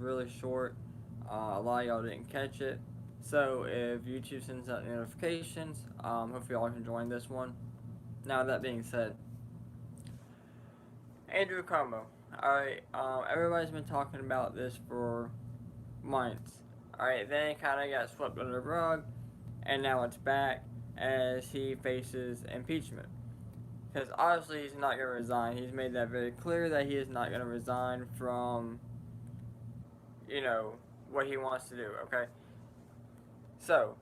really short. A lot of y'all didn't catch it. So if YouTube sends out notifications, hopefully y'all can join this one. Now that being said, Andrew Cuomo. Alright, everybody's been talking about this for months. Alright, then it kind of got swept under the rug, and now it's back as he faces impeachment. Because obviously he's not going to resign. He's made that very clear that he is not going to resign from, you know, what he wants to do, okay? So,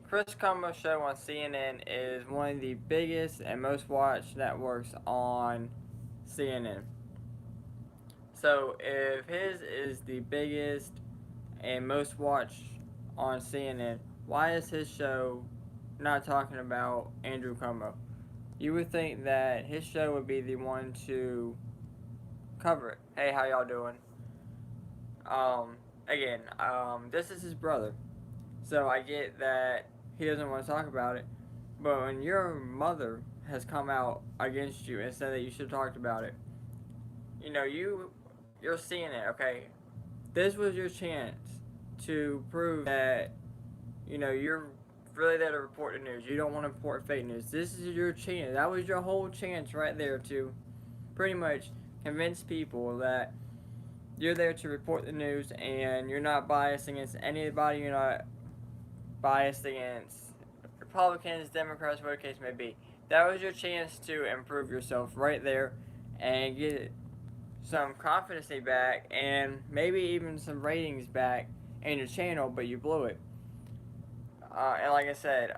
Chris Cuomo's show on CNN is one of the biggest and most watched networks on CNN. So, if his is the biggest and most watched on CNN, why is his show not talking about Andrew Cuomo? You would think that his show would be the one to cover it. Hey, how y'all doing? This is his brother. So I get that he doesn't want to talk about it. But when your mother has come out against you and said that you should have talked about it, you're seeing it, okay? This was your chance to prove that, you're really there to report the news. You don't want to report fake news. This is your chance. That was your whole chance right there to pretty much convince people that you're there to report the news and you're not biased against anybody. You're not biased against Republicans, Democrats, whatever the case may be. That was your chance to improve yourself right there and get some confidence back and maybe even some ratings back in your channel, but you blew it. And like I said,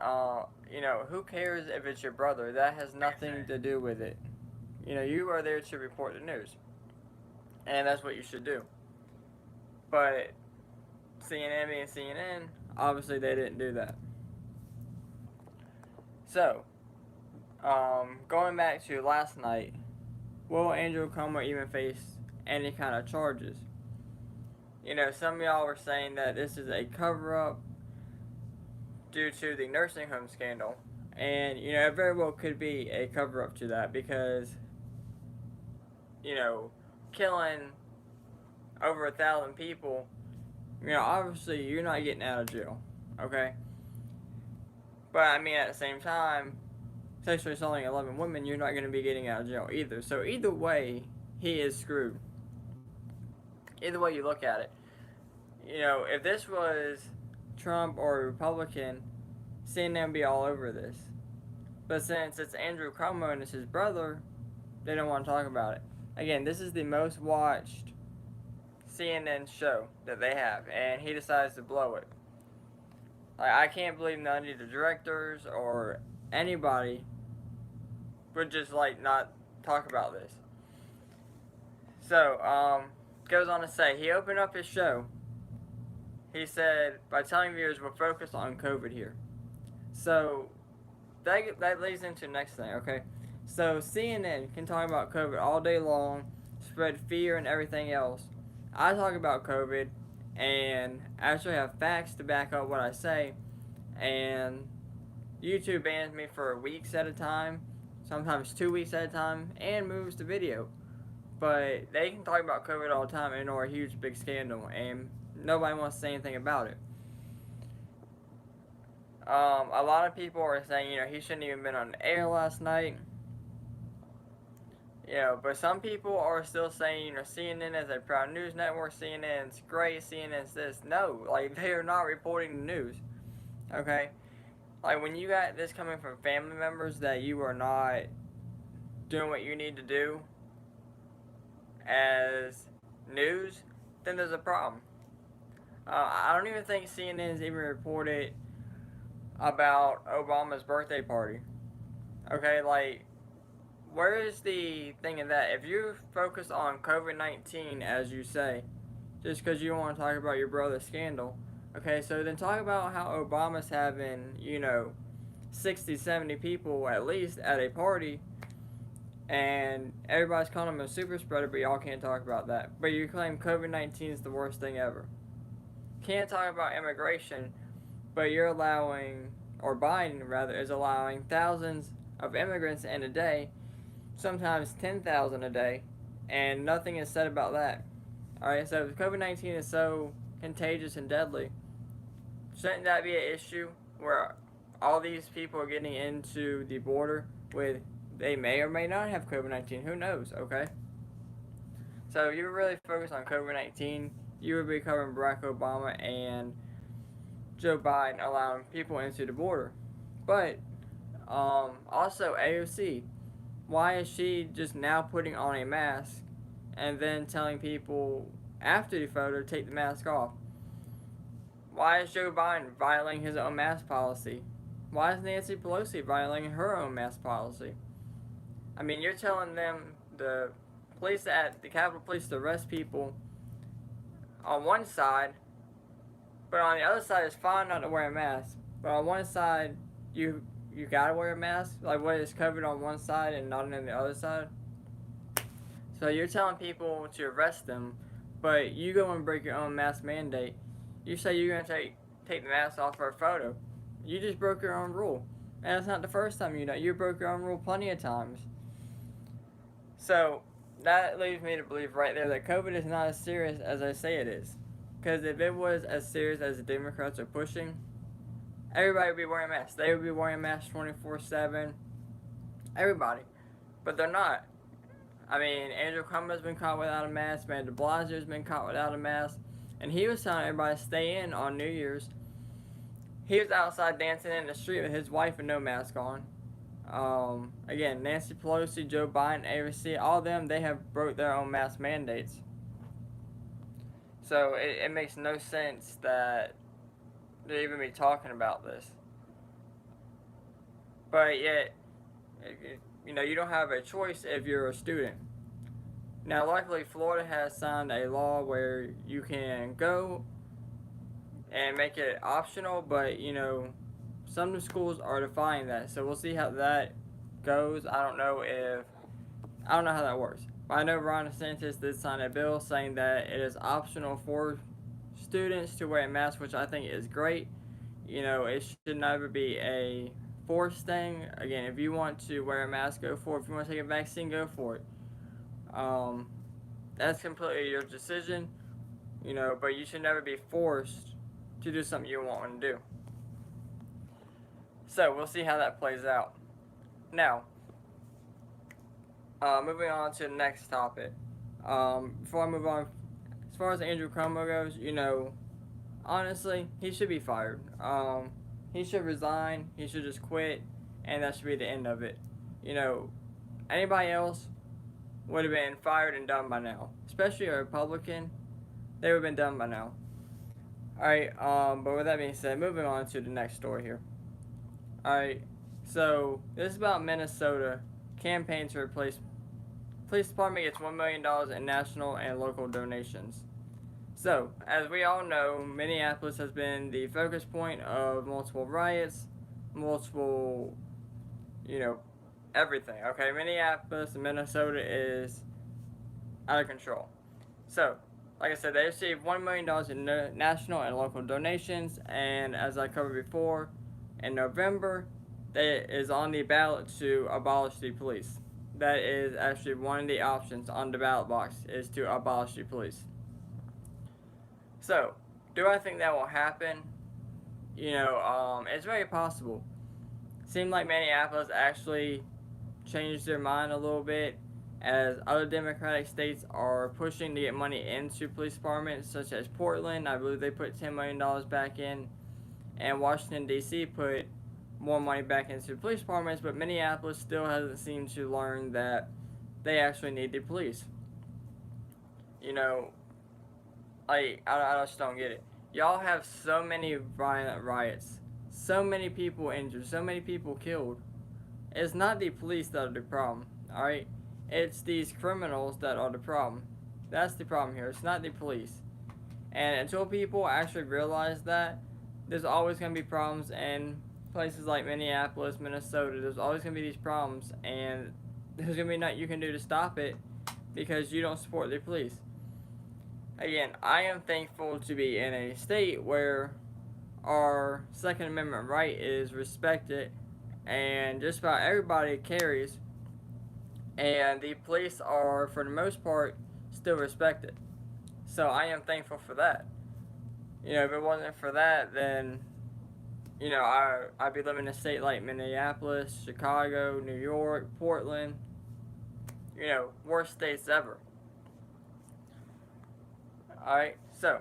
who cares if it's your brother? That has nothing to do with it. You are there to report the news. And that's what you should do. But CNN being CNN, obviously they didn't do that. So, going back to last night, will Andrew Cuomo even face any kind of charges? Some of y'all were saying that this is a cover-up due to the nursing home scandal. And, it very well could be a cover-up to that because, killing over 1,000 people, obviously you're not getting out of jail, okay? But, at the same time, sexually assaulting 11 women, you're not going to be getting out of jail either. So, either way, he is screwed. Either way you look at it. If this was Trump or a Republican, CNN would be all over this. But since it's Andrew Cuomo and it's his brother, they don't want to talk about it. Again, this is the most watched CNN show that they have, and he decides to blow it. I can't believe none of the directors or anybody would just not talk about this. So, goes on to say, he opened up his show. He said, by telling viewers we're focused on COVID here. So, that leads into the next thing, okay? So, CNN can talk about COVID all day long, spread fear and everything else. I talk about COVID and actually have facts to back up what I say, and YouTube bans me for weeks at a time, sometimes 2 weeks at a time, and moves the video. But they can talk about COVID all the time and ignore a huge big scandal, and nobody wants to say anything about it. A lot of people are saying, he shouldn't even been on the air last night. But some people are still saying, CNN is a proud news network, CNN's great, CNN's this. No, they are not reporting the news. Okay? When you got this coming from family members that you are not doing what you need to do as news, then there's a problem. I don't even think CNN's even reported about Obama's birthday party. Okay, where is the thing in that? If you focus on COVID-19, as you say, just because you don't want to talk about your brother's scandal, okay, so then talk about how Obama's having, 60, 70 people at least at a party, and everybody's calling him a super spreader, but y'all can't talk about that. But you claim COVID-19 is the worst thing ever. Can't talk about immigration, but you're allowing, or Biden rather, is allowing thousands of immigrants in a day, sometimes 10,000 a day, and nothing is said about that. Alright, so if COVID-19 is so contagious and deadly, shouldn't that be an issue where all these people are getting into the border with they may or may not have COVID-19? Who knows, okay? So if you were really focused on COVID-19, you would be covering Barack Obama and Joe Biden allowing people into the border. But also AOC, why is she just now putting on a mask and then telling people after the photo to take the mask off? Why is Joe Biden violating his own mask policy? Why is Nancy Pelosi violating her own mask policy? I mean, you're telling them, the police at the Capitol Police, to arrest people on one side, but on the other side it's fine not to wear a mask. But on one side, you gotta wear a mask. Like, what is covered on one side and not on the other side? So you're telling people to arrest them, but you go and break your own mask mandate. You say you're gonna take the mask off for a photo. You just broke your own rule, and it's not the first time you know. You broke your own rule plenty of times. So that leads me to believe right there that COVID is not as serious as I say it is. Because if it was as serious as the Democrats are pushing, everybody would be wearing masks. They would be wearing masks 24/7. Everybody. But they're not. I mean, Andrew Cuomo has been caught without a mask. Mayor de Blasio has been caught without a mask. And he was telling everybody to stay in on New Year's. He was outside dancing in the street with his wife with no mask on. Again, Nancy Pelosi, Joe Biden, AOC, all of them, they have broke their own mask mandates. So it makes no sense that they even be talking about this. But yet, you don't have a choice if you're a student. Now, luckily, Florida has signed a law where you can go and make it optional, but, some schools are defying that. So we'll see how that goes. I don't know how that works. But I know Ron DeSantis did sign a bill saying that it is optional for students to wear a mask, which I think is great. It should never be a forced thing. Again, if you want to wear a mask, go for it. If you want to take a vaccine, go for it. That's completely your decision, but you should never be forced to do something you want to do. So we'll see how that plays out. Now, moving on to the next topic. Before I move on, as far as Andrew Cuomo goes, honestly, he should be fired. He should resign. He should just quit, and that should be the end of it. Anybody else would have been fired and done by now. Especially a Republican, they would have been done by now. Alright, but with that being said, moving on to the next story here. Alright, so this is about Minnesota campaign to replace police department gets $1 million in national and local donations. So, as we all know, Minneapolis has been the focus point of multiple riots, multiple, everything, okay? Minneapolis and Minnesota is out of control. So, like I said, they received $1 million in national and local donations, and as I covered before, in November, it is on the ballot to abolish the police. That is actually one of the options on the ballot box, is to abolish the police. So, do I think that will happen? It's very possible. Seemed like Minneapolis actually changed their mind a little bit, as other Democratic states are pushing to get money into police departments, such as Portland. I believe they put $10 million back in, and Washington, D.C. put more money back into police departments, but Minneapolis still hasn't seemed to learn that they actually need the police. I just don't get it. Y'all have so many violent riots, so many people injured, so many people killed. It's not the police that are the problem, alright? It's these criminals that are the problem. That's the problem here. It's not the police. And until people actually realize that, there's always going to be problems in places like Minneapolis, Minnesota. There's always going to be these problems, and there's going to be nothing you can do to stop it because you don't support the police. Again, I am thankful to be in a state where our Second Amendment right is respected and just about everybody carries, and the police are, for the most part, still respected. So I am thankful for that. If it wasn't for that, then I'd be living in a state like Minneapolis, Chicago, New York, Portland. Worst states ever. All right, so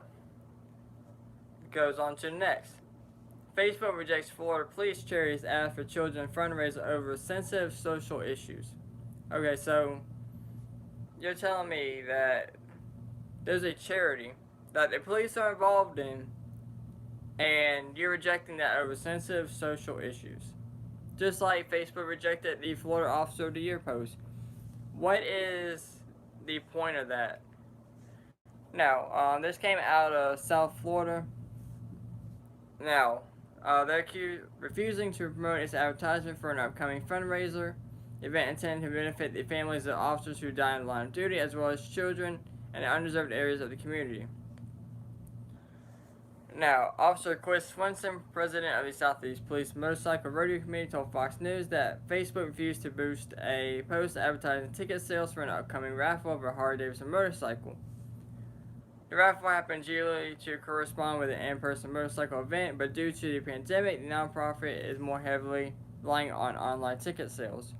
goes on to the next. Facebook rejects Florida police charity's ad for children fundraiser over sensitive social issues. Okay, so you're telling me that there's a charity that the police are involved in, and you're rejecting that over sensitive social issues. Just like Facebook rejected the Florida Officer of the Year post. What is the point of that? Now, this came out of South Florida. Now, they're refusing to promote its advertisement for an upcoming fundraiser event intended to benefit the families of officers who died in the line of duty, as well as children and undeserved areas of the community. Now, Officer Chris Swenson, president of the Southeast Police Motorcycle Rodeo Committee, told Fox News that Facebook refused to boost a post advertising ticket sales for an upcoming raffle of a Harley-Davidson motorcycle. The raffle happens yearly to correspond with an in-person motorcycle event, but due to the pandemic, the nonprofit is more heavily relying on online ticket sales.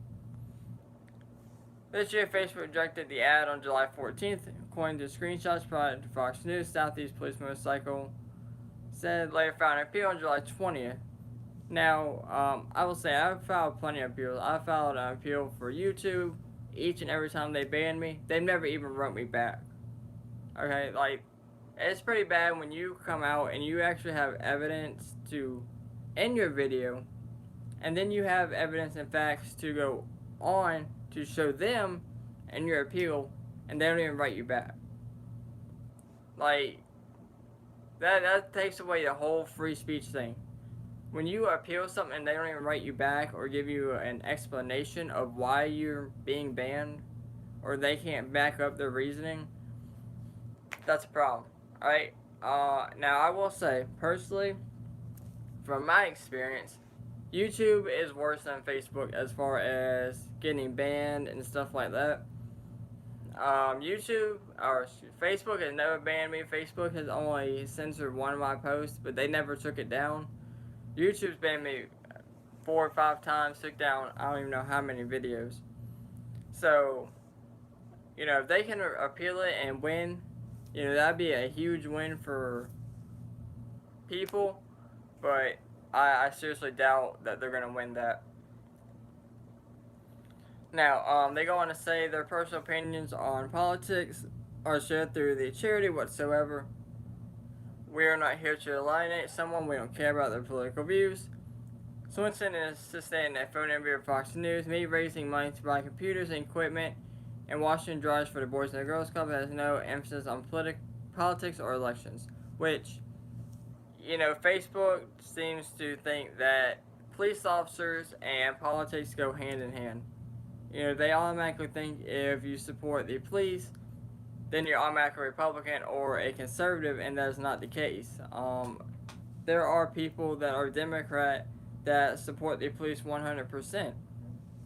This year, Facebook rejected the ad on July 14th, according to screenshots provided to Fox News. Southeast Police Motorcycle said later filed an appeal on July 20th. Now, I will say I've filed plenty of appeals. I filed an appeal for YouTube each and every time they banned me. They've never even wrote me back. Okay, like, it's pretty bad when you come out and you actually have evidence to end your video, and then you have evidence and facts to go on to show them in your appeal, and they don't even write you back. Like, that takes away the whole free speech thing. When you appeal something and they don't even write you back or give you an explanation of why you're being banned, or they can't back up their reasoning, that's a problem. Alright? Now I will say, personally, from my experience, YouTube is worse than Facebook as far as getting banned and stuff like that. Facebook has never banned me. Facebook has only censored one of my posts, but they never took it down. YouTube's banned me 4 or 5 times, took down I don't even know how many videos. So, if they can appeal it and win, that'd be a huge win for people, but I seriously doubt that they're going to win that. Now, they go on to say their personal opinions on politics are shared through the charity whatsoever. We are not here to alienate someone. We don't care about their political views. Swenson is sustained a phone interview with Fox News. Me raising money to buy computers and equipment and washing drives for the Boys and Girls Club has no emphasis on politics or elections. Which, Facebook seems to think that police officers and politics go hand in hand. They automatically think if you support the police, then you're automatically a Republican or a conservative, and that is not the case. There are people that are Democrat that support the police 100%.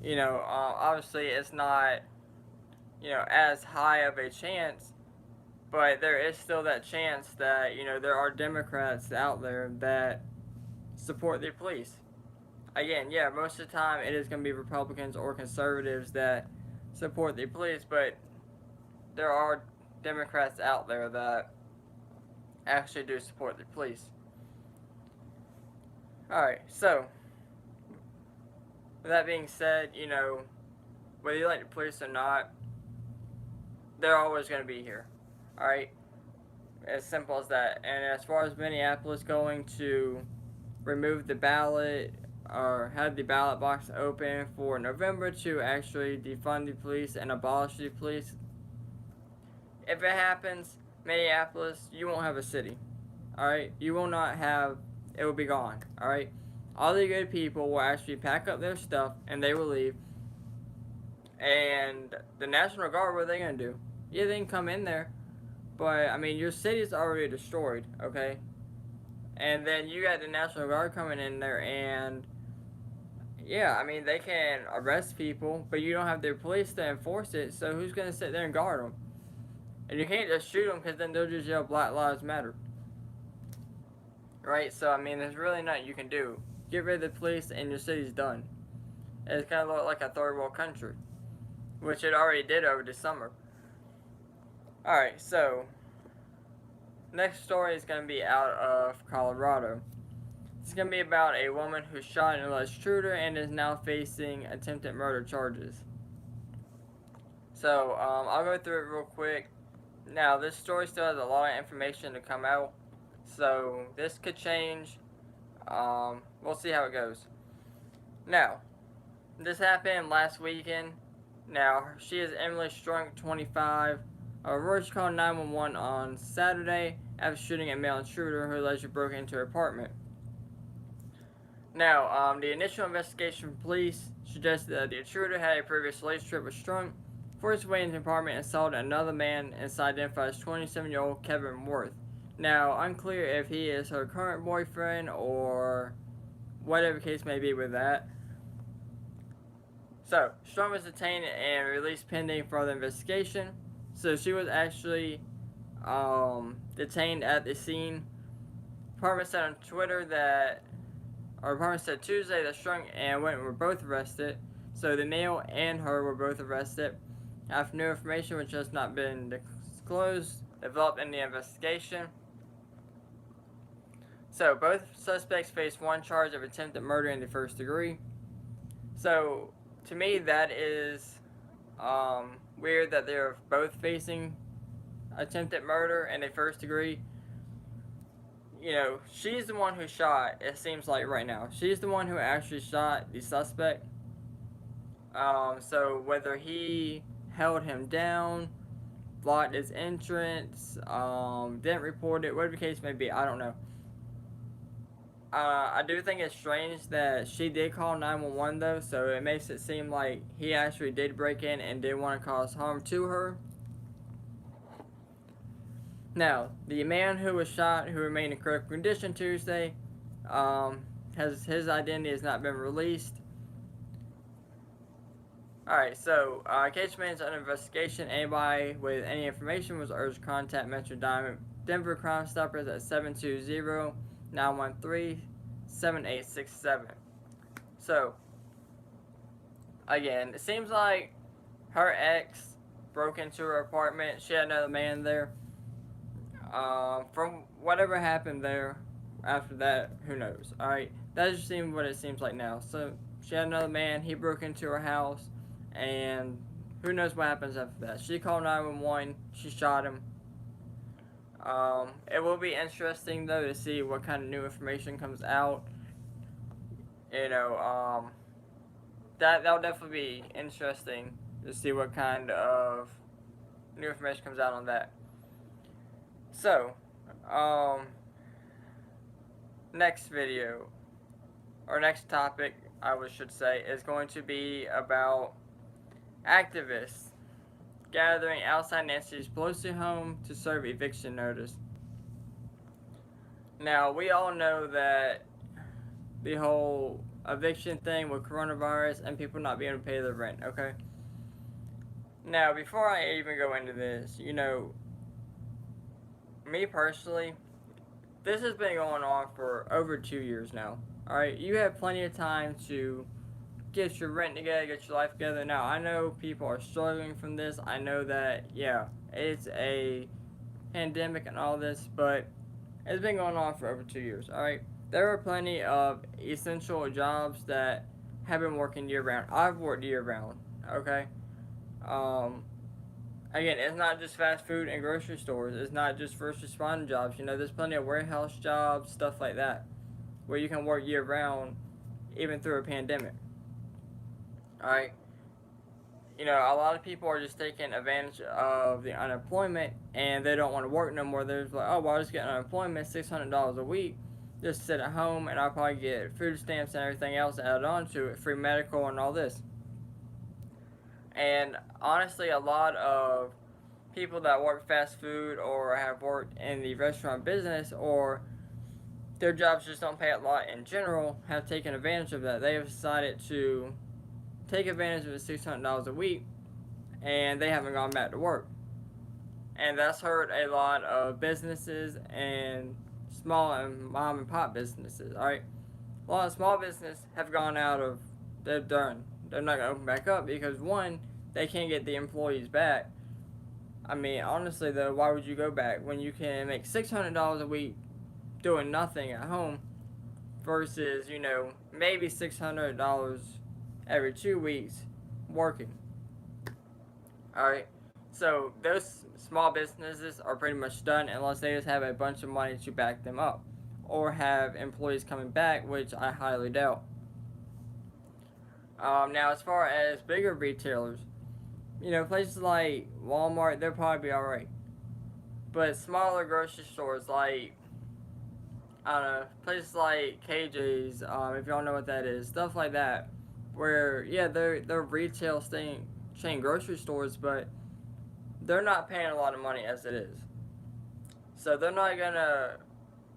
Obviously it's not, as high of a chance, but there is still that chance that, there are Democrats out there that support the police. Again, yeah, most of the time it is going to be Republicans or conservatives that support the police, but there are Democrats out there that actually do support the police. Alright, so, with that being said, whether you like the police or not, they're always going to be here. Alright? As simple as that. And as far as Minneapolis going to remove the ballot or have the ballot box open for November to actually defund the police and abolish the police, if it happens, Minneapolis, you won't have a city. Alright? You will not have, it will be gone. Alright? All the good people will actually pack up their stuff and they will leave. And the National Guard, what are they going to do? Yeah, they can come in there, but, your city's already destroyed, okay? And then you got the National Guard coming in there and, yeah, they can arrest people, but you don't have their police to enforce it, so who's going to sit there and guard them? And you can't just shoot them because then they'll just yell Black Lives Matter. Right? So, I mean, there's really nothing you can do. Get rid of the police and your city's done. It's kind of like a third world country, which it already did over the summer. Alright, so, next story is going to be out of Colorado. It's going to be about a woman who shot an alleged intruder and is now facing attempted murder charges. So, I'll go through it real quick. Now, this story still has a lot of information to come out, so this could change. We'll see how it goes. Now, this happened last weekend. Now, she is Emily Strunk, 25. Royce called 911 on Saturday after shooting a male intruder who allegedly broke into her apartment. Now, the initial investigation from police suggested that the intruder had a previous relationship with Strunk, forced his way into the apartment and assaulted another man inside, identified as 27-year-old Kevin Worth. Now, unclear if he is her current boyfriend or whatever the case may be with that. So, Strunk was detained and released pending further investigation. So, she was actually detained at the scene. Department said on Twitter that, or department said Tuesday that Strunk and Winton were both arrested. So, the male and her were both arrested. After new information, which has not been disclosed, developed in the investigation. So, both suspects face one charge of attempted murder in the first degree. So, to me, that is weird that they're both facing attempted murder in the first degree. You know, she's the one who shot, it seems like right now. She's the one who actually shot the suspect. So, whether he held him down, blocked his entrance, didn't report it, whatever the case may be, I don't know. I do think it's strange that she did call 911 though, so it makes it seem like he actually did break in and did want to cause harm to her. Now, the man who was shot, who remained in critical condition Tuesday, his identity has not been released. Alright, so, case remains under investigation. Anybody with any information was urged to contact Metro Denver Crime Stoppers at 720-913-7867. So, again, it seems like her ex broke into her apartment. She had another man there. From whatever happened there after that, who knows? Alright, that just seems what it seems like now. So, she had another man, he broke into her house, and who knows what happens after that. She called 911, she shot him. It will be interesting, though, to see what kind of new information comes out. You know, that'll definitely be interesting to see what kind of new information comes out on that. So, next video, or next topic, should say, is going to be about activists gathering outside Nancy Pelosi's home to serve eviction notice. Now, we all know that the whole eviction thing with coronavirus and people not being able to pay their rent, okay? Now, before I even go into this, you know, me personally, this has been going on for over 2 years now. Alright, you have plenty of time to get your rent together, get your life together. Now, I know people are struggling from this. I know that, yeah, it's a pandemic and all this, but it's been going on for over 2 years, alright? There are plenty of essential jobs that have been working year-round. I've worked year-round, okay? Again, it's not just fast food and grocery stores. It's not just first responder jobs. You know, there's plenty of warehouse jobs, stuff like that, where you can work year-round, even through a pandemic. Alright? You know, a lot of people are just taking advantage of the unemployment, and they don't want to work no more. They're just like, oh, well, I'll just get unemployment, $600 a week, just sit at home, and I'll probably get food stamps and everything else added on to it, free medical and all this. And honestly, a lot of people that work fast food or have worked in the restaurant business, or their jobs just don't pay a lot in general, have taken advantage of that. They have decided to take advantage of the $600 a week, and they haven't gone back to work. and that's hurt a lot of businesses and small and mom and pop businesses. All right, a lot of small business have gone out of. They're done. They're not gonna open back up because one, they can't get the employees back. I mean, honestly though, why would you go back when you can make $600 a week doing nothing at home versus maybe $600 every 2 weeks working. All right, so those small businesses are pretty much done unless they just have a bunch of money to back them up, or have employees coming back, which I highly doubt. Now, as far as bigger retailers, places like Walmart, they'll probably be alright. But smaller grocery stores like, I don't know, places like KJ's, if y'all know what that is, stuff like that, where, yeah, they're retail chain grocery stores, but they're not paying a lot of money as it is. So they're not going to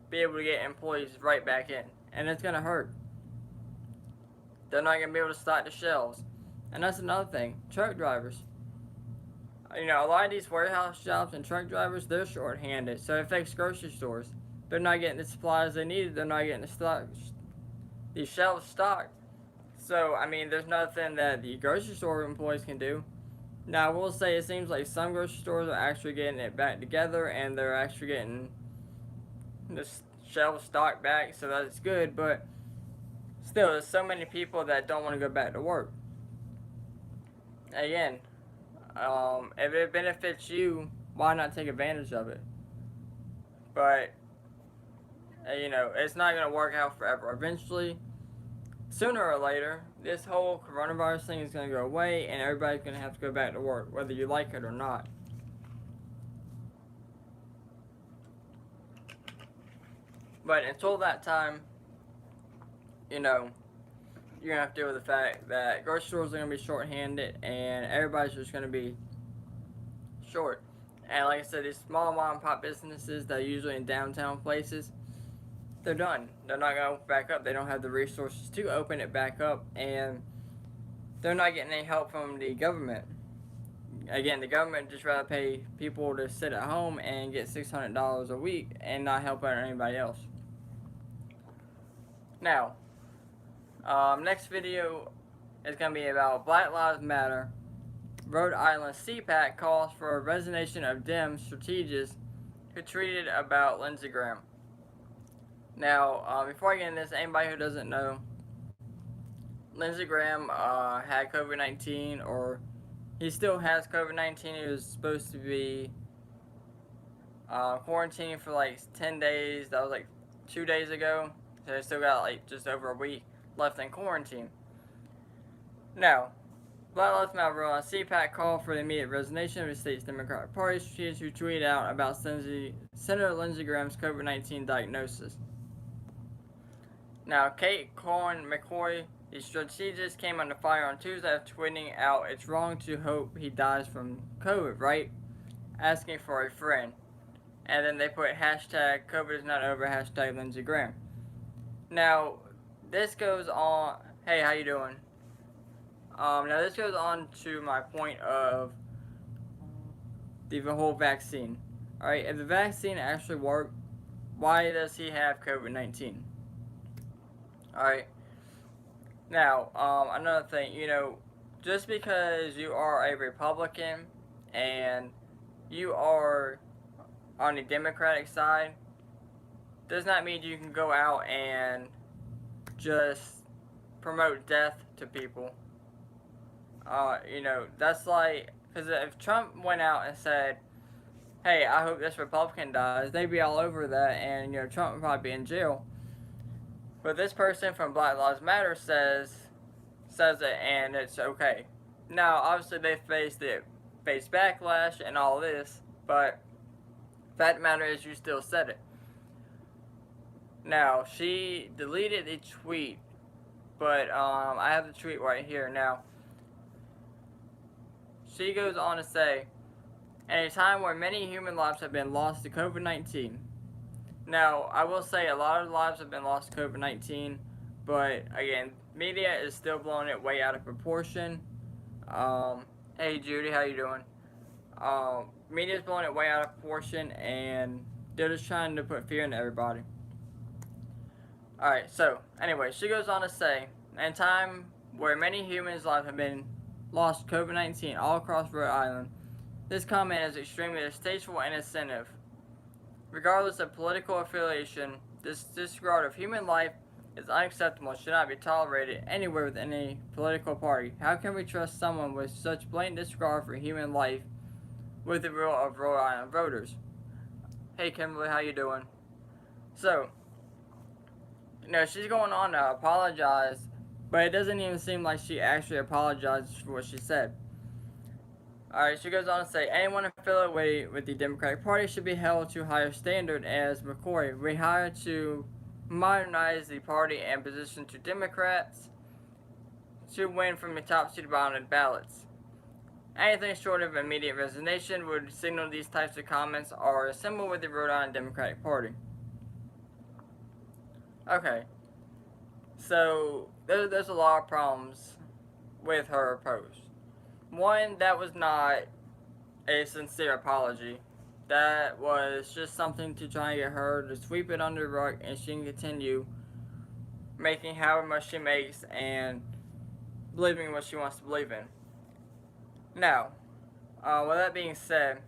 be able to get employees right back in, and it's going to hurt. They're not going to be able to stock the shelves. And that's another thing. Truck drivers. A lot of these warehouse jobs and truck drivers, they're short-handed, so it affects grocery stores. They're not getting the supplies they needed. They're not getting the shelves stocked. So, I mean, there's nothing that the grocery store employees can do. Now, I will say it seems like some grocery stores are actually getting it back together, and they're actually getting the shelves stocked back, so that's good, but still, there's so many people that don't want to go back to work. Again, if it benefits you, why not take advantage of it? But, it's not going to work out forever. Eventually, sooner or later, this whole coronavirus thing is going to go away, and everybody's going to have to go back to work, whether you like it or not. But until that time, you're going to have to deal with the fact that grocery stores are going to be short-handed, and everybody's just going to be short. And like I said, these small mom and pop businesses that are usually in downtown places, they're done. They're not going to open back up. They don't have the resources to open it back up, and they're not getting any help from the government. Again, the government just rather pay people to sit at home and get $600 a week and not help out anybody else. Now, next video is going to be about Black Lives Matter. Rhode Island CPAC calls for a resignation of Dem strategists who tweeted about Lindsey Graham. Now, before I get into this, anybody who doesn't know, Lindsey Graham had COVID-19, or he still has COVID-19. He was supposed to be quarantined for like 10 days. That was like 2 days ago. So they still got like just over a week left in quarantine. Now, Black Lives Matter on CPAC called for the immediate resignation of the state's Democratic Party strategists who tweeted out about Senator Lindsey Graham's COVID-19 diagnosis. Now, Kate Cohen McCoy, the strategist, came under fire on Tuesday after tweeting out, "It's wrong to hope he dies from COVID, right?" asking for a friend. And then they put hashtag COVID is not over, hashtag Lindsey Graham. Now, this goes on. Hey, how you doing? Now, this goes on to my point of the whole vaccine. Alright, if the vaccine actually worked, why does he have COVID-19? Alright. Now, another thing, just because you are a Republican and you are on the Democratic side does not mean you can go out and just promote death to people. That's like, because if Trump went out and said, "Hey, I hope this Republican dies," they'd be all over that, and Trump would probably be in jail. But this person from Black Lives Matter says it, and it's okay. Now, obviously, they faced backlash and all this, but the fact of the matter is, you still said it. Now, she deleted the tweet, but I have the tweet right here. Now, she goes on to say, "In a time where many human lives have been lost to COVID-19. Now, I will say a lot of lives have been lost to COVID-19, but again, media is still blowing it way out of proportion. Hey Judy, how you doing? media's blowing it way out of proportion, and they're just trying to put fear into everybody. Alright, so, anyway, she goes on to say, in a time where many humans' lives have been lost to COVID-19 all across Rhode Island, this comment is extremely distasteful and insensitive. Regardless of political affiliation, this disregard of human life is unacceptable and should not be tolerated anywhere with any political party. How can we trust someone with such blatant disregard for human life with the will of Rhode Island voters? Hey Kimberly, how you doing? So, she's going on to apologize, but it doesn't even seem like she actually apologized for what she said. Alright, she goes on to say, anyone affiliated with the Democratic Party should be held to a higher standard as McCoy. We hired to modernize the party and position to Democrats to win from the top seat on ballots. Anything short of immediate resignation would signal these types of comments are a symbol with the Rhode Island Democratic Party. Okay, so there's a lot of problems with her post. One, that was not a sincere apology. That was just something to try and get her to sweep it under the rug, and she can continue making however much she makes and believing what she wants to believe in. Now, with that being said,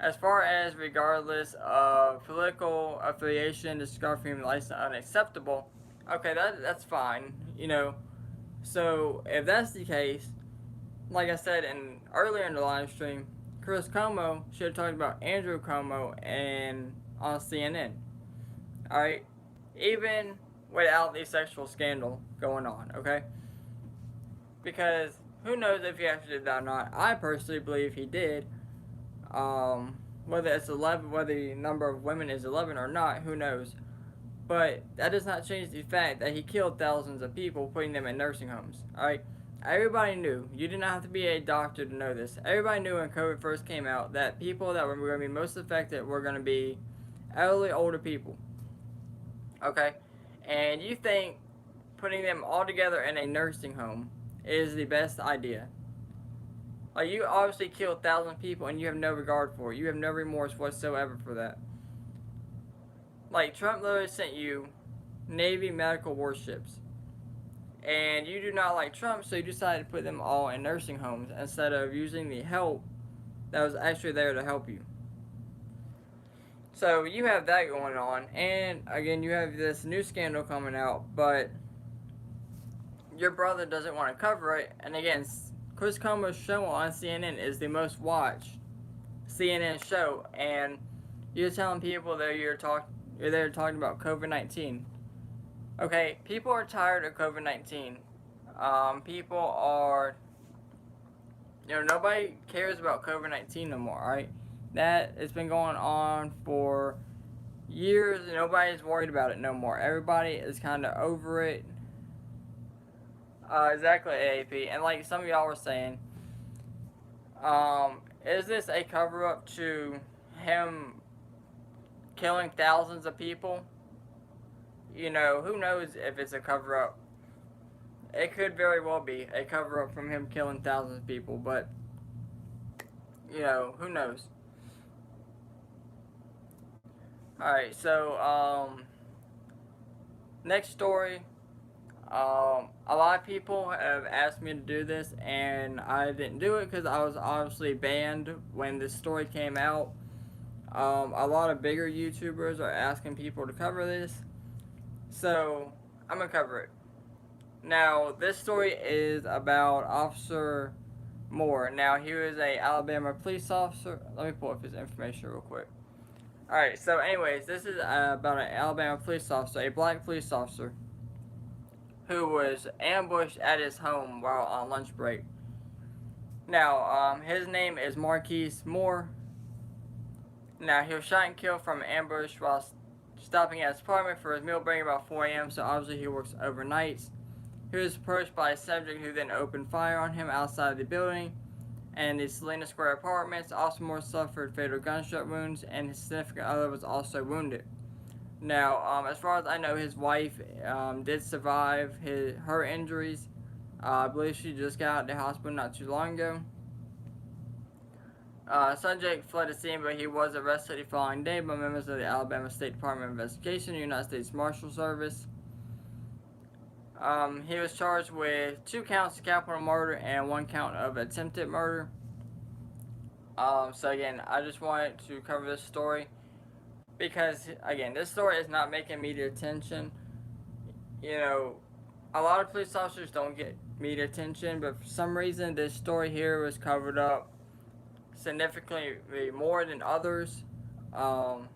as far as regardless of political affiliation, disregard for human life is unacceptable, okay, that's fine, So, if that's the case, like I said earlier in the live stream, Chris Cuomo should have talked about Andrew Cuomo on CNN. Alright? Even without the sexual scandal going on, okay? Because who knows if he actually did that or not. I personally believe he did. Whether it's 11, whether the number of women is 11 or not, who knows. But that does not change the fact that he killed thousands of people, putting them in nursing homes. Alright? Everybody knew. You did not have to be a doctor to know this. Everybody knew when COVID first came out that people that were going to be most affected were going to be elderly, older people. Okay? And you think putting them all together in a nursing home is the best idea. Like, you obviously killed thousands of people and you have no regard for it. You have no remorse whatsoever for that. Like, Trump literally sent you Navy medical warships. And you do not like Trump, so you decided to put them all in nursing homes instead of using the help that was actually there to help you. So you have that going on, and again, you have this new scandal coming out, but your brother doesn't want to cover it. And again, Chris Cuomo's show on CNN is the most watched CNN show, and you're telling people that you're there talking about COVID-19. Okay, people are tired of COVID-19. People are, nobody cares about COVID-19 no more, right? That has been going on for years, and nobody's worried about it no more. Everybody is kind of over it. Exactly, AAP. And like some of y'all were saying, is this a cover-up to him killing thousands of people? Who knows if it's a cover-up. It could very well be a cover-up from him killing thousands of people, but, who knows. Alright, so, next story. A lot of people have asked me to do this, and I didn't do it because I was obviously banned when this story came out. A lot of bigger YouTubers are asking people to cover this. So, I'm going to cover it. Now, this story is about Officer Moore. Now, he was a Alabama police officer. Let me pull up his information real quick. Alright, so anyways, this is about an Alabama police officer, a black police officer, who was ambushed at his home while on lunch break. Now, his name is Marquise Moore. Now, he was shot and killed from an ambush while stopping at his apartment for his meal break about 4 a.m., so obviously he works overnights. He was approached by a subject who then opened fire on him outside the building and the Selena Square apartments. Officer Moore suffered fatal gunshot wounds, and his significant other was also wounded. Now, as far as I know, his wife did survive her injuries. I believe she just got out of the hospital not too long ago. Subject fled the scene, but he was arrested the following day by members of the Alabama State Department of Investigation and United States Marshal Service. He was charged with 2 counts of capital murder and 1 count of attempted murder. So again, I just wanted to cover this story because, again, this story is not making media attention. You know, a lot of police officers don't get media attention, but for some reason this story here was covered up significantly more than others. But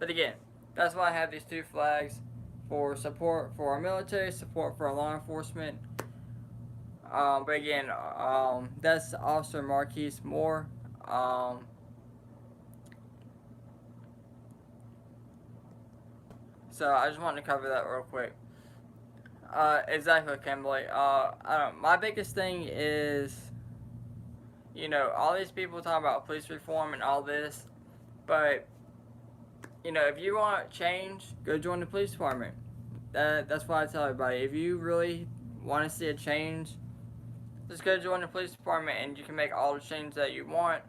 again, that's why I have these 2 flags for support for our military, support for our law enforcement. But again, that's Officer Marquise Moore. So I just wanted to cover that real quick. Exactly, Kimberly. My biggest thing is, you know, all these people talk about police reform and all this, but, you know, if you want change, go join the police department. That's what I tell everybody. If you really want to see a change, just go join the police department and you can make all the change that you want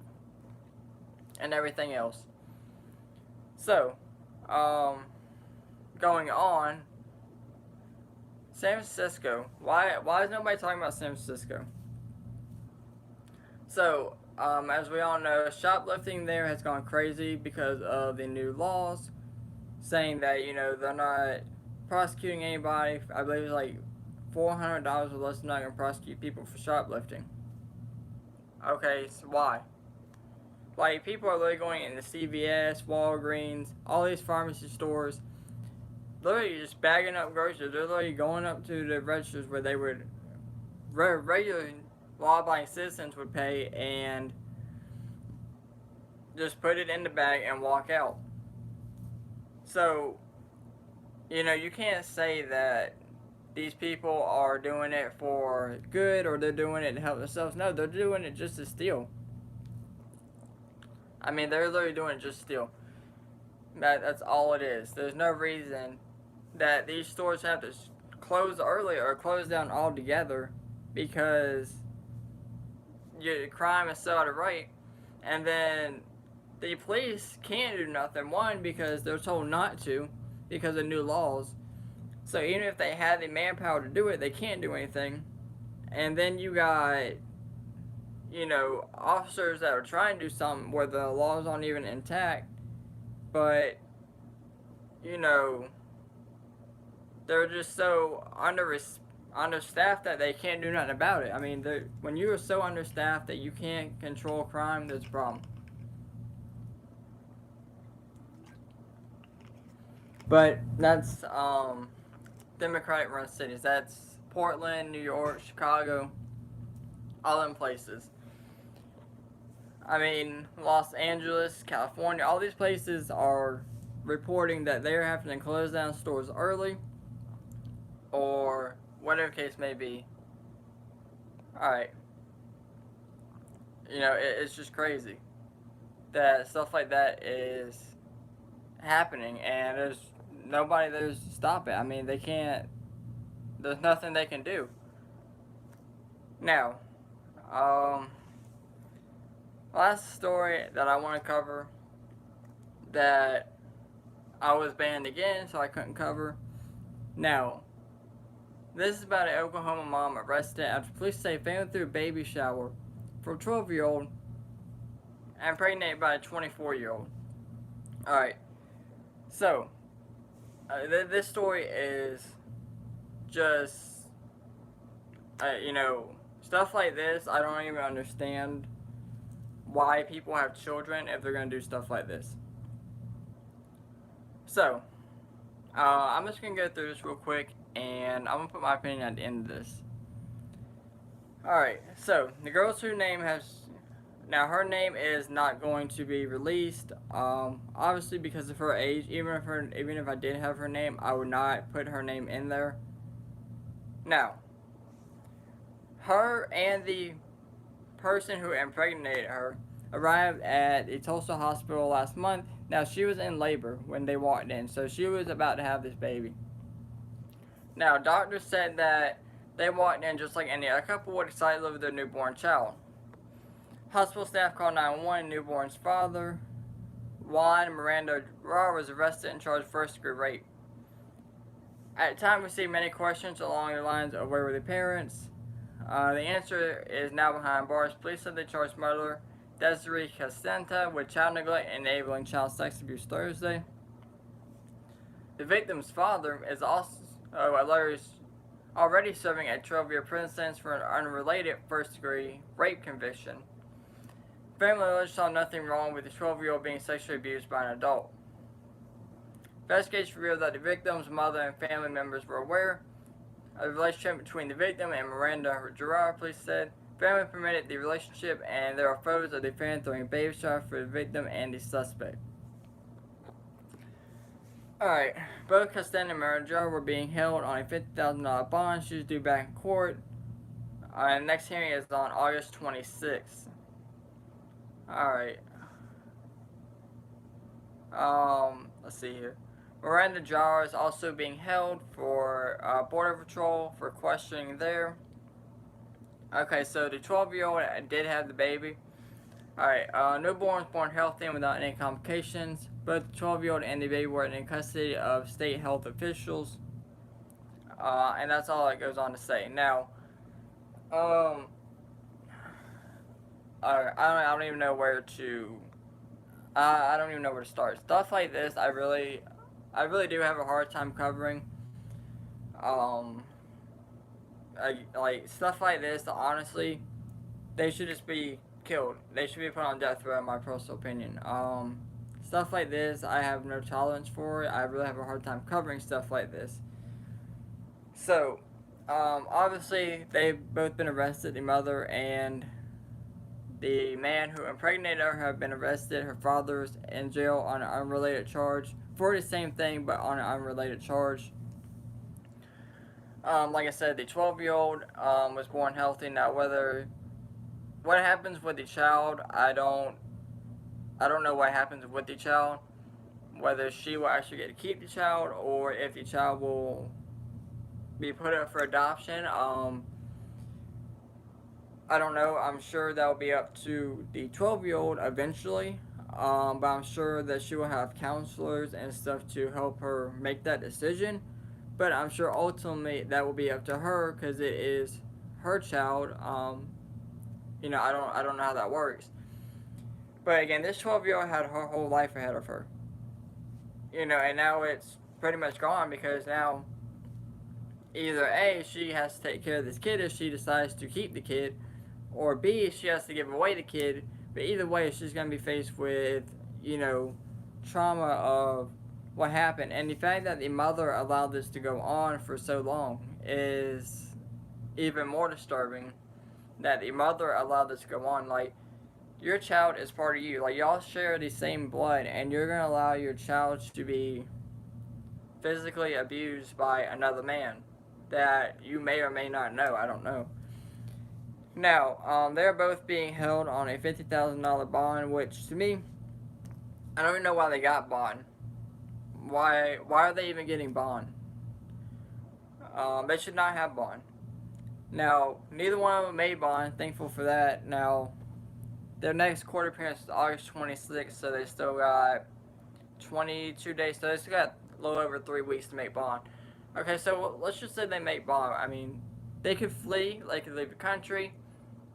and everything else. So, going on, San Francisco. Why is nobody talking about San Francisco? So, as we all know, shoplifting there has gone crazy because of the new laws saying that, you know, they're not prosecuting anybody. I believe it's like $400 or less. They're not going to prosecute people for shoplifting. Okay, so why? Like, people are literally going into CVS, Walgreens, all these pharmacy stores, literally just bagging up groceries. They're literally going up to the registers where they would regular law-abiding citizens would pay and just put it in the bag and walk out. So, you know, you can't say that these people are doing it for good or they're doing it to help themselves. No, they're doing it just to steal. I mean, they're literally doing it just to steal. That's all it is. There's no reason that these stores have to close early or close down altogether because your crime is so out of rate. And then the police can't do nothing. One, because they're told not to because of new laws. So even if they had the manpower to do it, they can't do anything. And then you got, you know, officers that are trying to do something where the laws aren't even intact, but, you know, they're just so understaffed that they can't do nothing about it. I mean, when you are so understaffed that you can't control crime, there's a problem. But that's Democratic run cities. That's Portland, New York, Chicago, all them places. I mean, Los Angeles, California, all these places are reporting that they're having to close down stores early or whatever case may be. Alright. You know, it's just crazy that stuff like that is happening and there's nobody there to stop it. I mean, they can't, there's nothing they can do. Now, last story that I want to cover that I was banned again, so I couldn't cover. Now, this is about an Oklahoma mom arrested after police say family threw a baby shower for a 12-year-old and impregnated by a 24-year-old. Alright, so, this story is just, you know, stuff like this, I don't even understand why people have children if they're going to do stuff like this. So, I'm just going to go through this real quick, and I'm going to put my opinion at the end of this. Alright, so, the girl's her name now her name is not going to be released, obviously because of her age. Even if I did have her name, I would not put her name in there. Now, her and the person who impregnated her arrived at the Tulsa hospital last month. Now, she was in labor when they walked in, so she was about to have this baby. Now, doctors said that they walked in just like any other couple would, excited with their newborn child. Hospital staff called 911. Newborn's father, Juan Miranda Raw, was arrested and charged first-degree rape. At the time, we received many questions along the lines of where were the parents. The answer is now behind bars. Police said they charged mother Desiree Casenta with child neglect and enabling child sex abuse Thursday. The victim's father is also already serving a 12-year prison sentence for an unrelated first-degree rape conviction. Family alleged saw nothing wrong with the 12-year-old being sexually abused by an adult. Investigations revealed that the victim's mother and family members were aware of the relationship between the victim and Miranda Gerard, police said. Family permitted the relationship, and there are photos of the family throwing baby showers for the victim and the suspect. Alright, both Costanza and Miranda were being held on a $50,000 bond. She was due back in court. The next hearing is on August 26th. Alright. Let's see here. Miranda Jar is also being held for Border Patrol for questioning there. Okay, so the 12-year-old did have the baby. Alright, newborn was born healthy and without any complications. Both the 12-year-old and the baby were in custody of state health officials. And that's all it goes on to say. Now, I don't even know where to. I don't even know where to start. Stuff like this, I really do have a hard time covering. Like stuff like this, honestly, they should just be killed. They should be put on death row, in my personal opinion. Stuff like this, I have no tolerance for it. I really have a hard time covering stuff like this. So, obviously, they've both been arrested. The mother and the man who impregnated her have been arrested. Her father's in jail on an unrelated charge for the same thing, but on an unrelated charge. Like I said, the 12-year-old was born healthy. Now, what happens with the child, I don't know what happens with the child. Whether she will actually get to keep the child or if the child will be put up for adoption. I don't know. I'm sure that will be up to the 12-year-old eventually. But I'm sure that she will have counselors and stuff to help her make that decision. But I'm sure ultimately that will be up to her because it is her child. I don't know how that works. But again, this 12-year-old had her whole life ahead of her. And now it's pretty much gone because now either A, she has to take care of this kid if she decides to keep the kid, or B, she has to give away the kid. But either way, she's going to be faced with, trauma of what happened. And the fact that the mother allowed this to go on for so long is even more disturbing. That the mother allowed this to go on. Like, your child is part of you. Like, y'all share the same blood, and you're going to allow your child to be physically abused by another man that you may or may not know. I don't know. Now, they're both being held on a $50,000 bond, which to me, I don't even know why they got bond. Why are they even getting bond? They should not have bond. Now, neither one of them made bond. Thankful for that. Now, their next court appearance is August 26th, so they still got 22 days. So they still got a little over 3 weeks to make bond. Okay, so let's just say they make bond. I mean, they could flee. They could leave the country.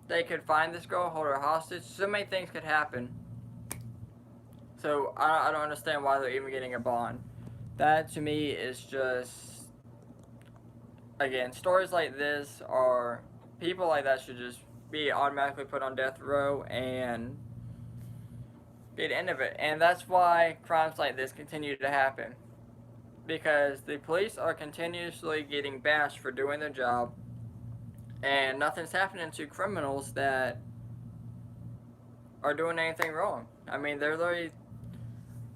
They could find this girl, hold her hostage. So many things could happen. So I don't understand why they're even getting a bond. That to me is just, again, stories like this are, people like that should just be automatically put on death row and be the end of it. And that's why crimes like this continue to happen. Because the police are continuously getting bashed for doing their job, and nothing's happening to criminals that are doing anything wrong. I mean, they're literally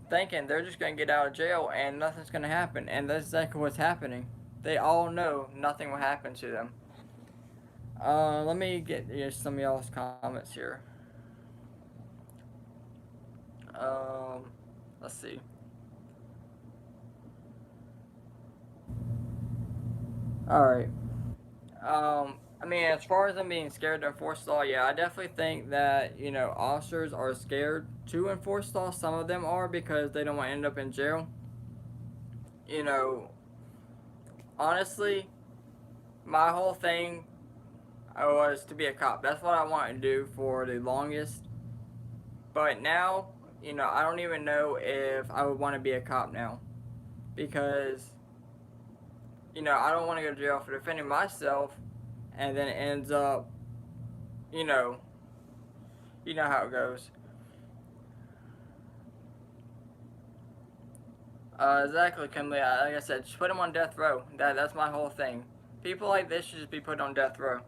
thinking they're just going to get out of jail and nothing's going to happen. And that's exactly what's happening. They all know nothing will happen to them. Let me get some of y'all's comments here. Let's see. Alright. I mean, as far as them being scared to enforce the law, yeah, I definitely think that, officers are scared to enforce the law. Some of them are because they don't want to end up in jail. You know, honestly, my whole thing was to be a cop. That's what I wanted to do for the longest. But now, I don't even know if I would want to be a cop now. Because, I don't want to go to jail for defending myself and then it ends up, you know, you know how it goes. Exactly, Kimberly. Like I said, just put them on death row. That's my whole thing. People like this should just be put on death row.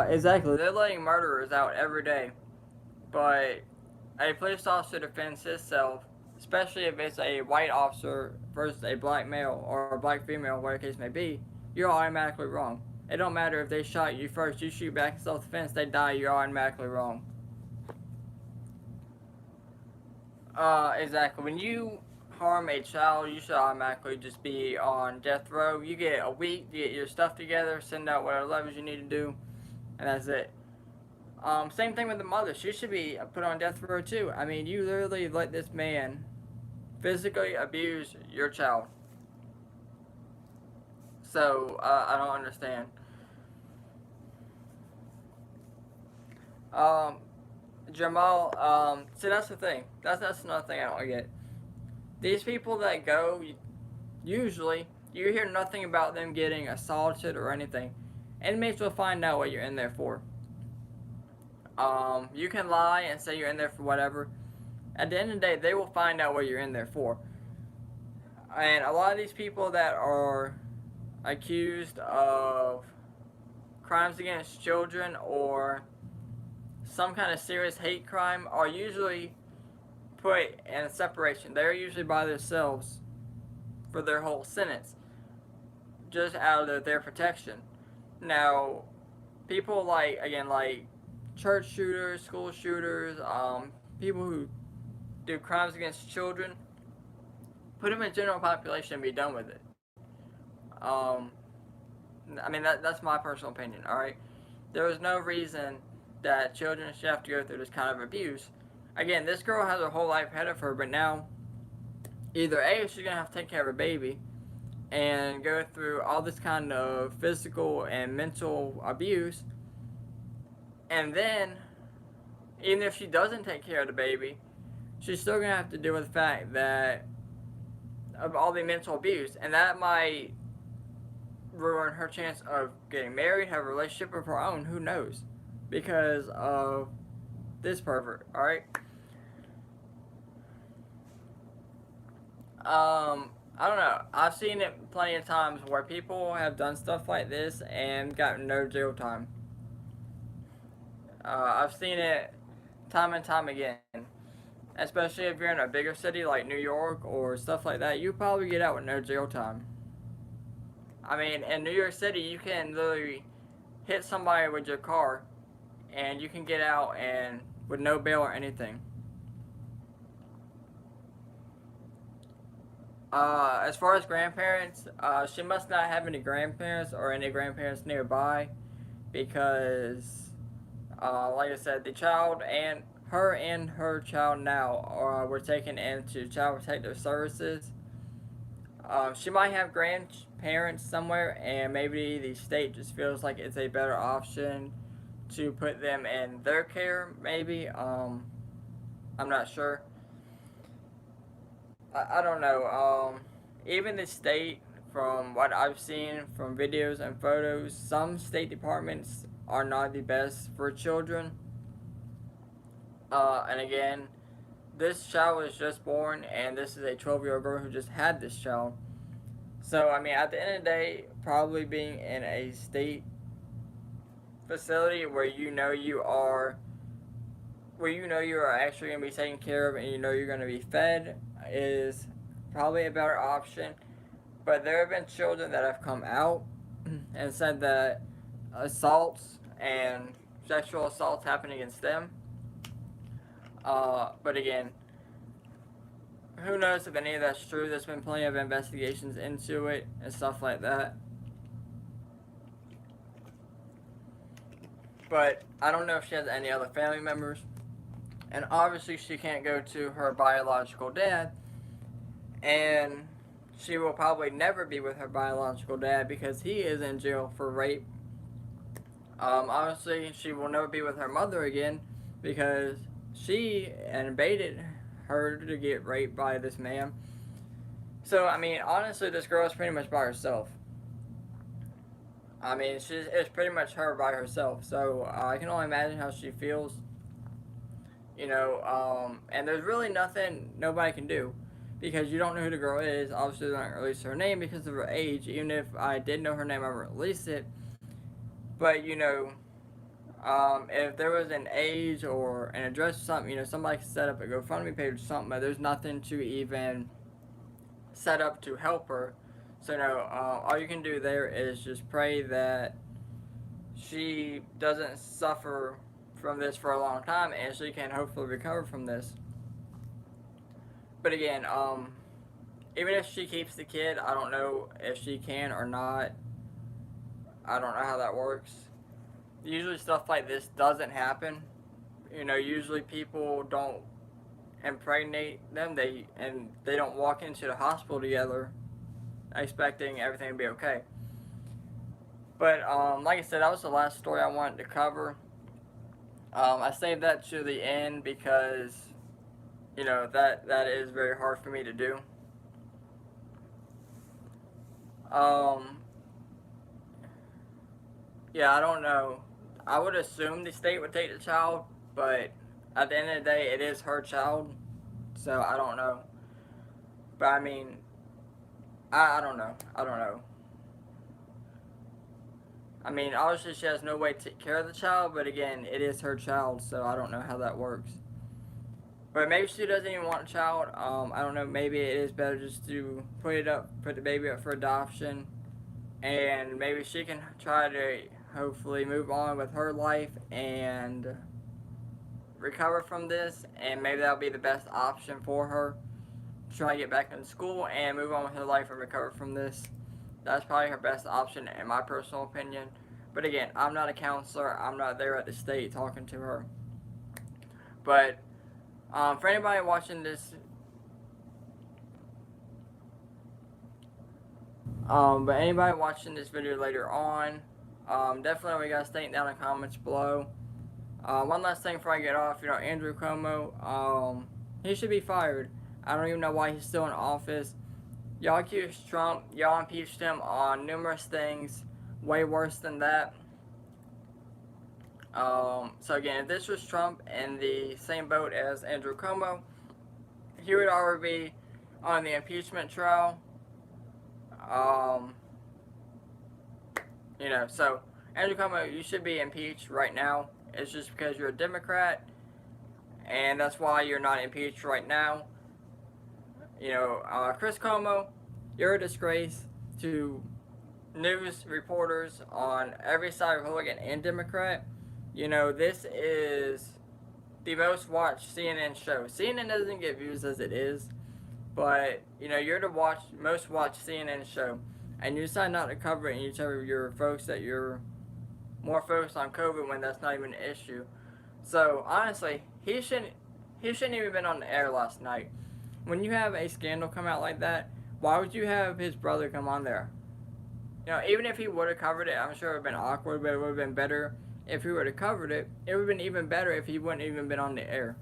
Exactly. They're letting murderers out every day, but a police officer defends himself, especially if it's a white officer versus a black male or a black female, whatever the case may be. You're automatically wrong. It don't matter if they shot you first. You shoot back in self-defense, they die. You're automatically wrong. Exactly. When you harm a child, you should automatically just be on death row. You get a week to get your stuff together, send out whatever letters you need to do, and that's it. Same thing with the mother. She should be put on death row too. I mean, you literally let this man physically abuse your child. So, I don't understand. Um, Jamal, see, that's the thing. That's another thing I don't get. These people that go, usually, you hear nothing about them getting assaulted or anything. Inmates will find out what you're in there for. You can lie and say you're in there for whatever. At the end of the day, they will find out what you're in there for. And a lot of these people that are accused of crimes against children or some kind of serious hate crime are usually put in separation. They're usually by themselves for their whole sentence, just out of their protection. Now, people like church shooters, school shooters, people who do crimes against children, put them in general population and be done with it. Um, I mean that's my personal opinion. All right, there is no reason that children should have to go through this kind of abuse. Again, this girl has her whole life ahead of her, but now either A, she's gonna have to take care of her baby and go through all this kind of physical and mental abuse, and then even if she doesn't take care of the baby, she's still gonna have to deal with the fact that of all the mental abuse, and that might ruin her chance of getting married, have a relationship of her own. Who knows? Because of this pervert. All right. I don't know. I've seen it plenty of times where people have done stuff like this and gotten no jail time. I've seen it time and time again. Especially if you're in a bigger city like New York or stuff like that, you probably get out with no jail time. I mean, in New York City, you can literally hit somebody with your car, and you can get out and with no bail or anything. As far as grandparents, she must not have any grandparents or any grandparents nearby, because, like I said, the child and her child now were taken into child protective services. She might have grandparents somewhere, and maybe the state just feels like it's a better option to put them in their care. Maybe I'm not sure. I don't know. Even the state, from what I've seen from videos and photos, some state departments are not the best for children. And again, this child was just born, and this is a 12-year-old girl who just had this child. So, I mean, at the end of the day, probably being in a state facility where you are actually going to be taken care of and you know you're going to be fed is probably a better option. But there have been children that have come out and said that assaults and sexual assaults happen against them. But again, who knows if any of that's true. There's been plenty of investigations into it and stuff like that. But I don't know if she has any other family members. And obviously, she can't go to her biological dad. And she will probably never be with her biological dad because he is in jail for rape. Obviously, she will never be with her mother again because she invaded her to get raped by this man. So, I mean, honestly, this girl is pretty much by herself. I mean, it's pretty much her by herself. So, I can only imagine how she feels. And there's really nothing nobody can do because you don't know who the girl is. Obviously, they don't release her name because of her age. Even if I did know her name, I would release it. But, if there was an age or an address or something, somebody could set up a GoFundMe page or something, but there's nothing to even set up to help her. So, all you can do there is just pray that she doesn't suffer from this for a long time and she can hopefully recover from this. But again, even if she keeps the kid, I don't know if she can or not. I don't know how that works. Usually stuff like this doesn't happen. Usually people don't impregnate them. They don't walk into the hospital together expecting everything to be okay. But like I said, that was the last story I wanted to cover. I saved that to the end because that is very hard for me to do. Yeah, I don't know. I would assume the state would take the child, but at the end of the day, it is her child, so I don't know. But I mean, I don't know. I don't know. I mean, obviously she has no way to take care of the child, but again, it is her child, so I don't know how that works. But maybe she doesn't even want a child. I don't know. Maybe it is better just to put the baby up for adoption, and maybe she can try to hopefully move on with her life and recover from this, and maybe that'll be the best option for her. Try to get back in school and move on with her life and recover from this. That's probably her best option in my personal opinion. But again, I'm not a counselor. I'm not there at the state talking to her. But for anybody watching this, video later on, definitely we guys think down in the comments below. One last thing before I get off, Andrew Cuomo, he should be fired. I don't even know why he's still in office. Y'all accused Trump, y'all impeached him on numerous things, way worse than that. So again, if this was Trump in the same boat as Andrew Cuomo, he would already be on the impeachment trial. So Andrew Cuomo, you should be impeached right now. It's just because you're a Democrat, and that's why you're not impeached right now. Chris Cuomo, you're a disgrace to news reporters on every side, Republican and Democrat. This is the most watched CNN show. CNN doesn't get views as it is, but, you're the most watched CNN show. And you decide not to cover it, and you tell your folks that you're more focused on COVID when that's not even an issue. So, honestly, he shouldn't even been on the air last night. When you have a scandal come out like that, why would you have his brother come on there? Even if he would have covered it, I'm sure it would have been awkward, but it would have been better if he would have covered it. It would have been even better if he wouldn't even been on the air.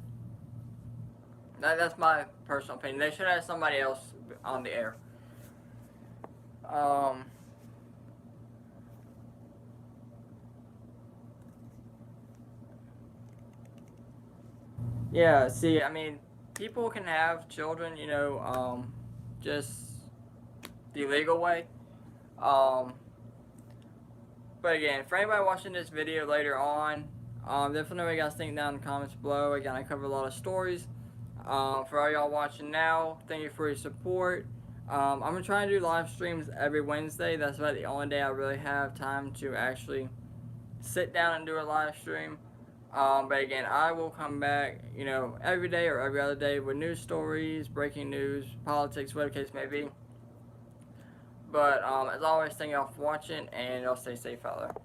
That's my personal opinion. They should have somebody else on the air. Yeah, see, I mean, people can have children, just the legal way. But again, for anybody watching this video later on, definitely know what you guys think down in the comments below. Again, I cover a lot of stories. For all y'all watching now, thank you for your support. I'm going to try and do live streams every Wednesday. That's about the only day I really have time to actually sit down and do a live stream. But again, I will come back, every day or every other day with news stories, breaking news, politics, whatever the case may be. But as always, thank y'all for watching, and y'all stay safe out there.